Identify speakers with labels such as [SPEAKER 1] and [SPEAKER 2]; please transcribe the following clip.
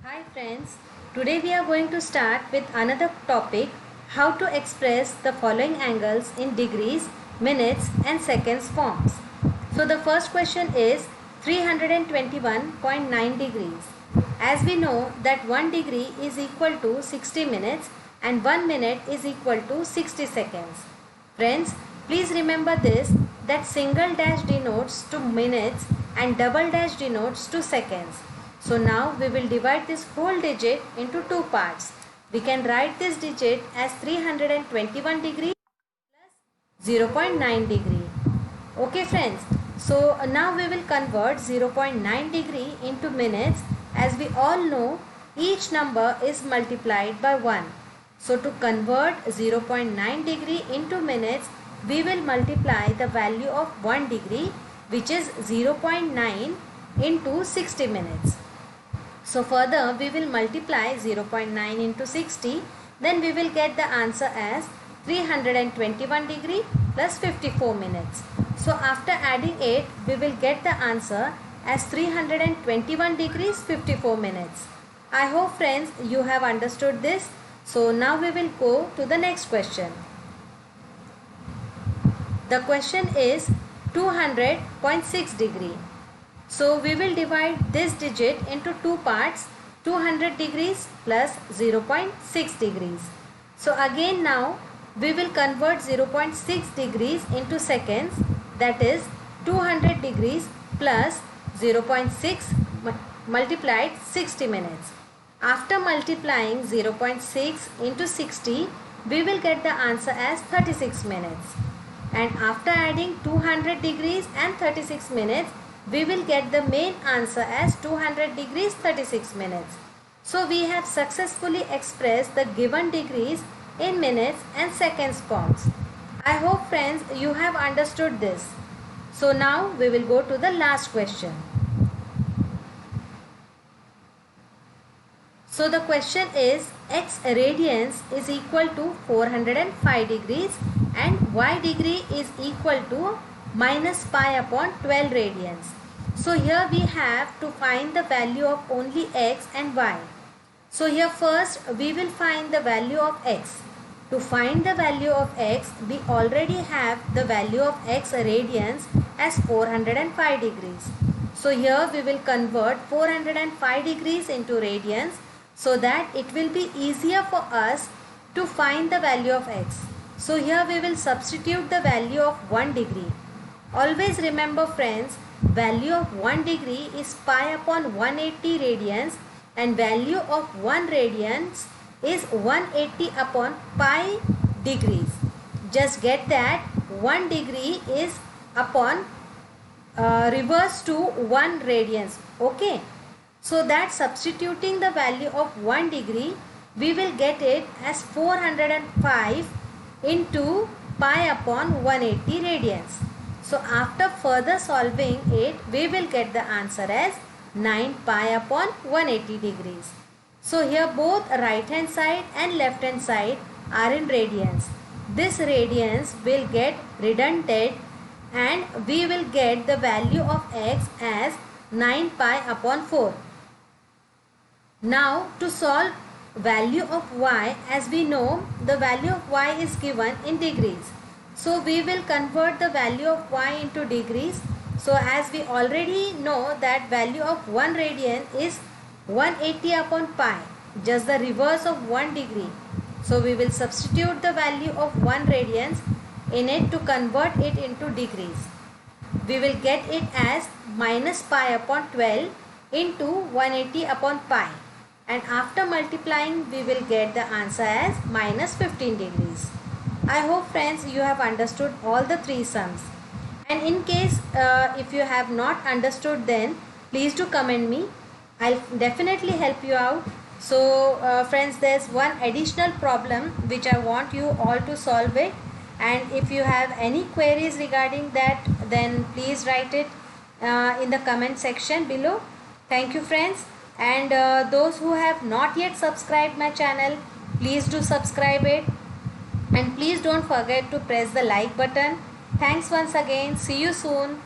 [SPEAKER 1] Hi friends, today we are going to start with another topic, how to express the following angles in degrees, minutes and seconds forms. So the first question is 321.9 degrees. As we know that 1 degree is equal to 60 minutes and 1 minute is equal to 60 seconds. Friends, please remember this, that single dash denotes to minutes and double dash denotes to seconds. So now we will divide this whole digit into two parts. We can write this digit as 321 degree plus 0.9 degree. Okay friends, so now we will convert 0.9 degree into minutes. As we all know, each number is multiplied by 1. So to convert 0.9 degree into minutes, we will multiply the value of 1 degree, which is 0.9 into 60 minutes. So further we will multiply 0.9 into 60, then we will get the answer as 321 degree plus 54 minutes. So after adding it, we will get the answer as 321 degrees 54 minutes. I hope friends you have understood this. So now we will go to the next question. The question is 200.6 degree. So we will divide this digit into two parts, 200 degrees plus 0.6 degrees. So again now we will convert 0.6 degrees into seconds, that is 200 degrees plus 0.6 multiplied 60 minutes. After multiplying 0.6 into 60, we will get the answer as 36 minutes. And after adding 200 degrees and 36 minutes, we will get the main answer as 200 degrees 36 minutes. So we have successfully expressed the given degrees in minutes and seconds forms. I hope friends you have understood this. So now we will go to the last question. So the question is x radians is equal to 405 degrees and y degree is equal to minus pi upon 12 radians. So here we have to find the value of only x and y. So here first we will find the value of x. To find the value of x, we already have the value of x radians as 405 degrees. So here we will convert 405 degrees into radians so that it will be easier for us to find the value of x. So here we will substitute the value of 1 degree. Always remember friends, value of 1 degree is pi upon 180 radians and value of 1 radians is 180 upon pi degrees. Just get that 1 degree is upon reverse to 1 radians. Okay. So that substituting the value of 1 degree, we will get it as 405 into pi upon 180 radians. So after further solving it, we will get the answer as 9 pi upon 180 degrees. So here both right hand side and left hand side are in radians. This radians will get redundant and we will get the value of x as 9 pi upon 4. Now to solve value of y, as we know the value of y is given in degrees. So we will convert the value of y into degrees. So as we already know that value of 1 radian is 180 upon pi, just the reverse of 1 degree. So we will substitute the value of 1 radians in it to convert it into degrees. We will get it as minus pi upon 12 into 180 upon pi. And after multiplying, we will get the answer as minus 15 degrees. I hope friends you have understood all the three sums. And in case if you have not understood, then please do comment me. I'll definitely help you out. So friends, there's one additional problem which I want you all to solve it. And if you have any queries regarding that, then please write it in the comment section below. Thank you friends. And those who have not yet subscribed my channel, please do subscribe it. And please don't forget to press the like button. Thanks once again. See you soon.